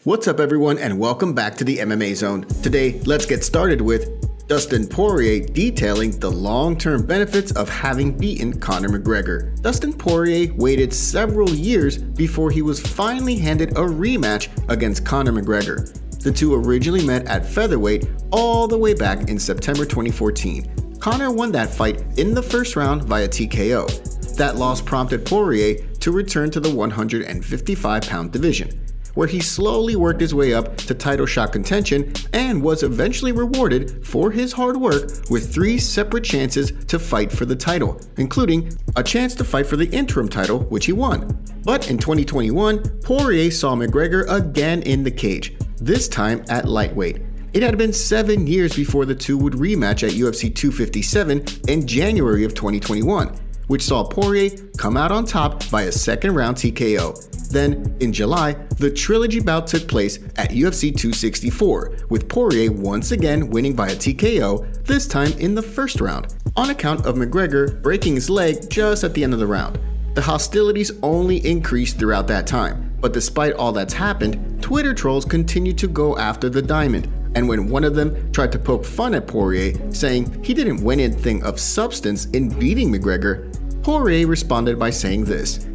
What's up everyone and welcome back to the MMA Zone. Today, let's get started with Dustin Poirier detailing the long-term benefits of having beaten Conor McGregor. Dustin Poirier waited several years before he was finally handed a rematch against Conor McGregor. The two originally met at featherweight all the way back in September 2014. Conor won that fight in the first round via TKO. That loss prompted Poirier to return to the 155-pound division, where he slowly worked his way up to title shot contention and was eventually rewarded for his hard work with 3 separate chances to fight for the title, including a chance to fight for the interim title, which he won. But in 2021, Poirier saw McGregor again in the cage, this time at lightweight. It had been 7 years before the two would rematch at UFC 257 in January of 2021, which saw Poirier come out on top by a second-round TKO. Then, in July, the trilogy bout took place at UFC 264, with Poirier once again winning by a TKO, this time in the first round, on account of McGregor breaking his leg just at the end of the round. The hostilities only increased throughout that time, but despite all that's happened, Twitter trolls continued to go after the Diamond, and when one of them tried to poke fun at Poirier, saying he didn't win anything of substance in beating McGregor, Poirier responded by saying this: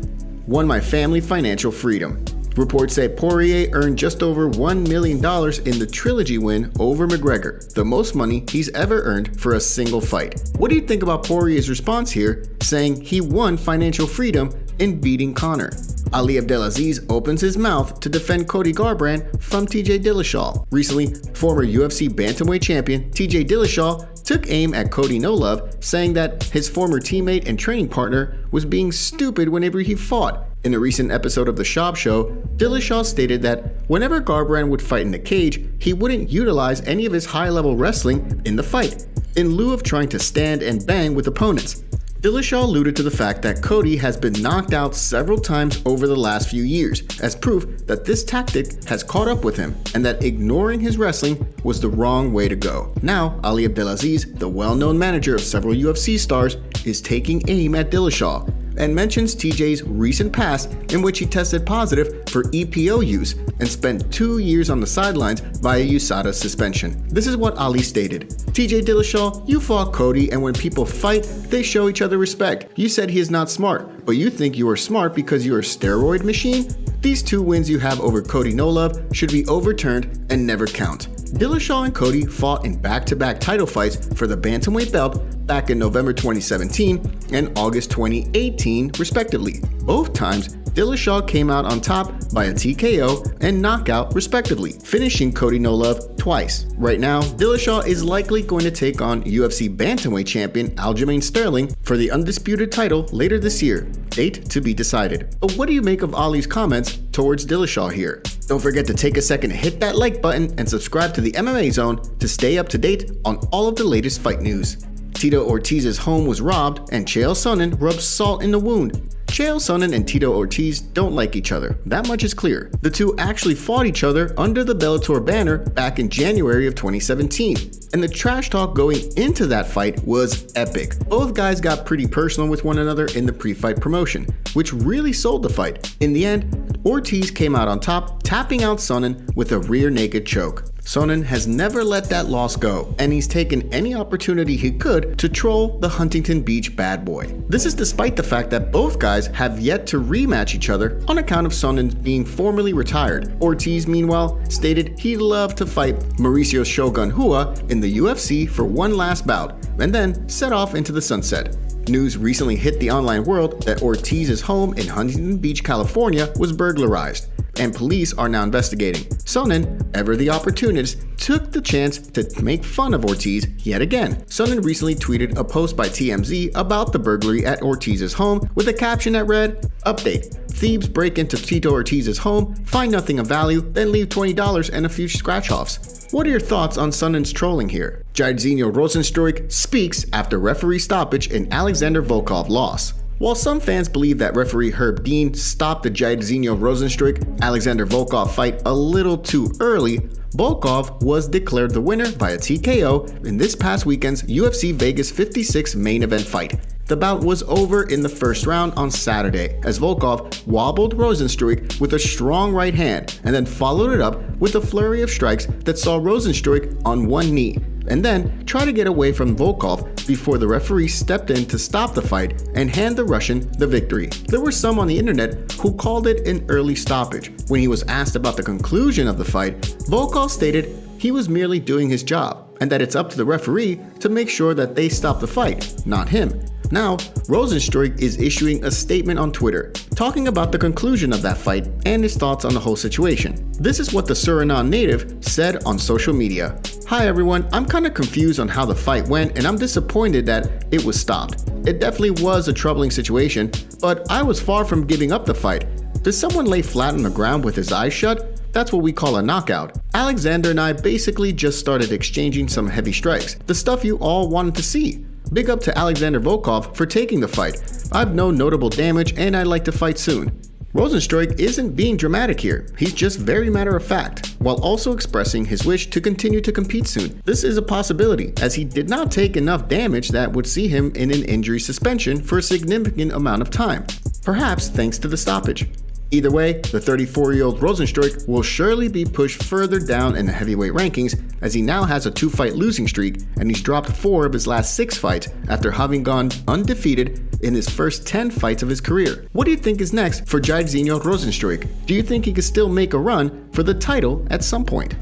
"Won my family financial freedom." Reports say Poirier earned just over $1 million in the trilogy win over McGregor, the most money he's ever earned for a single fight. What do you think about Poirier's response here, saying he won financial freedom in beating Conor? Ali Abdelaziz opens his mouth to defend Cody Garbrandt from TJ Dillashaw. Recently, former UFC bantamweight champion TJ Dillashaw took aim at Cody No Love, saying that his former teammate and training partner was being stupid whenever he fought. In a recent episode of The Shop Show, Dillashaw stated that whenever Garbrandt would fight in the cage, he wouldn't utilize any of his high-level wrestling in the fight, in lieu of trying to stand and bang with opponents. Dillashaw alluded to the fact that Cody has been knocked out several times over the last few years, as proof that this tactic has caught up with him, and that ignoring his wrestling was the wrong way to go. Now, Ali Abdelaziz, the well-known manager of several UFC stars, is taking aim at Dillashaw, and mentions TJ's recent past in which he tested positive for EPO use and spent 2 years on the sidelines via USADA suspension. This is what Ali stated: "TJ Dillashaw, you fought Cody, and when people fight, they show each other respect. You said he is not smart, but you think you are smart because you're a steroid machine? These 2 wins you have over Cody No Love should be overturned and never count." Dillashaw and Cody fought in back-to-back title fights for the bantamweight belt back in November 2017 and August 2018, respectively. Both times, Dillashaw came out on top by a TKO and knockout, respectively, finishing Cody No Love twice. Right now, Dillashaw is likely going to take on UFC bantamweight champion Aljamain Sterling for the undisputed title later this year. Date to be decided. But what do you make of Ali's comments towards Dillashaw here? Don't forget to take a second to hit that like button and subscribe to the MMA Zone to stay up to date on all of the latest fight news. Tito Ortiz's home was robbed, and Chael Sonnen rubbed salt in the wound. Chael Sonnen and Tito Ortiz don't like each other, that much is clear. The two actually fought each other under the Bellator banner back in January of 2017, and the trash talk going into that fight was epic. Both guys got pretty personal with one another in the pre-fight promotion, which really sold the fight. In the end, Ortiz came out on top, tapping out Sonnen with a rear naked choke. Sonnen has never let that loss go, and he's taken any opportunity he could to troll the Huntington Beach bad boy. This is despite the fact that both guys have yet to rematch each other on account of Sonnen being formally retired. Ortiz, meanwhile, stated he'd love to fight Mauricio Shogun Rua in the UFC for one last bout, and then set off into the sunset. News recently hit the online world that Ortiz's home in Huntington Beach, California was burglarized, and police are now investigating. Sonnen, ever the opportunist, took the chance to make fun of Ortiz yet again. Sonnen recently tweeted a post by TMZ about the burglary at Ortiz's home with a caption that read, "Update. Thieves break into Tito Ortiz's home, find nothing of value, then leave $20 and a few scratch-offs." What are your thoughts on Sonnen's trolling here? Jairzinho Rozenstruik speaks after referee stoppage in Alexander Volkov loss. While some fans believe that referee Herb Dean stopped the Jairzinho Rozenstruik-Alexander Volkov fight a little too early, Volkov was declared the winner via TKO in this past weekend's UFC Vegas 56 main event fight. The bout was over in the first round on Saturday, as Volkov wobbled Rozenstruik with a strong right hand and then followed it up with a flurry of strikes that saw Rozenstruik on one knee, and then try to get away from Volkov before the referee stepped in to stop the fight and hand the Russian the victory. There were some on the internet who called it an early stoppage. When he was asked about the conclusion of the fight, Volkov stated he was merely doing his job and that it's up to the referee to make sure that they stop the fight, not him. Now, Rozenstruik is issuing a statement on Twitter, talking about the conclusion of that fight and his thoughts on the whole situation. This is what the Suriname native said on social media. "Hi everyone, I'm kinda confused on how the fight went and I'm disappointed that it was stopped. It definitely was a troubling situation, but I was far from giving up the fight. Did someone lay flat on the ground with his eyes shut? That's what we call a knockout. Alexander and I basically just started exchanging some heavy strikes, the stuff you all wanted to see. Big up to Alexander Volkov for taking the fight. I've no notable damage and I'd like to fight soon." Rozenstruik isn't being dramatic here, he's just very matter of fact, while also expressing his wish to continue to compete soon. This is a possibility, as he did not take enough damage that would see him in an injury suspension for a significant amount of time, perhaps thanks to the stoppage. Either way, the 34-year-old Rozenstruik will surely be pushed further down in the heavyweight rankings, as he now has a 2-fight losing streak and he's dropped 4 of his last 6 fights after having gone undefeated in his first 10 fights of his career. What do you think is next for Jairzinho Rozenstruik? Do you think he could still make a run for the title at some point?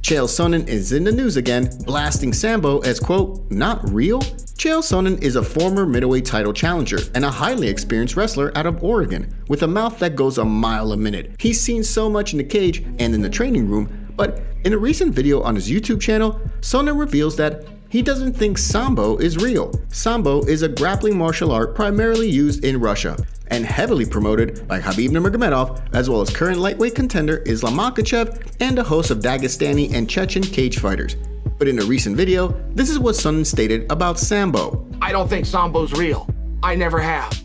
Chael Sonnen is in the news again, blasting Sambo as quote, "not real." Chael Sonnen is a former middleweight title challenger and a highly experienced wrestler out of Oregon, with a mouth that goes a mile a minute. He's seen so much in the cage and in the training room, but in a recent video on his YouTube channel, Sonnen reveals that he doesn't think sambo is real. Sambo is a grappling martial art primarily used in Russia and heavily promoted by Khabib Nurmagomedov, as well as current lightweight contender Islam Makhachev and a host of Dagestani and Chechen cage fighters. But in a recent video, this is what Sonnen stated about sambo. "I don't think sambo's real. I never have.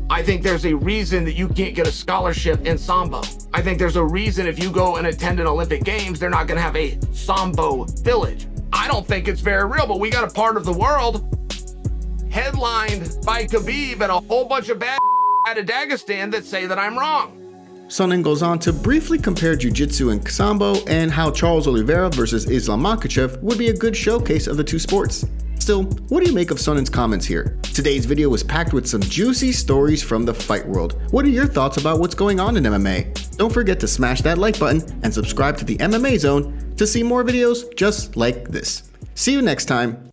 I think there's a reason that you can't get a scholarship in sambo. I think there's a reason if you go and attend an Olympic Games, they're not gonna have a sambo village. I don't think it's very real, but we got a part of the world headlined by Khabib and a whole bunch of bad out of Dagestan that say that I'm wrong." Sonnen goes on to briefly compare jiu-jitsu and sambo and how Charles Oliveira versus Islam Makhachev would be a good showcase of the two sports. Still, what do you make of Sonnen's comments here? Today's video was packed with some juicy stories from the fight world. What are your thoughts about what's going on in MMA? Don't forget to smash that like button and subscribe to the MMA Zone to see more videos just like this. See you next time.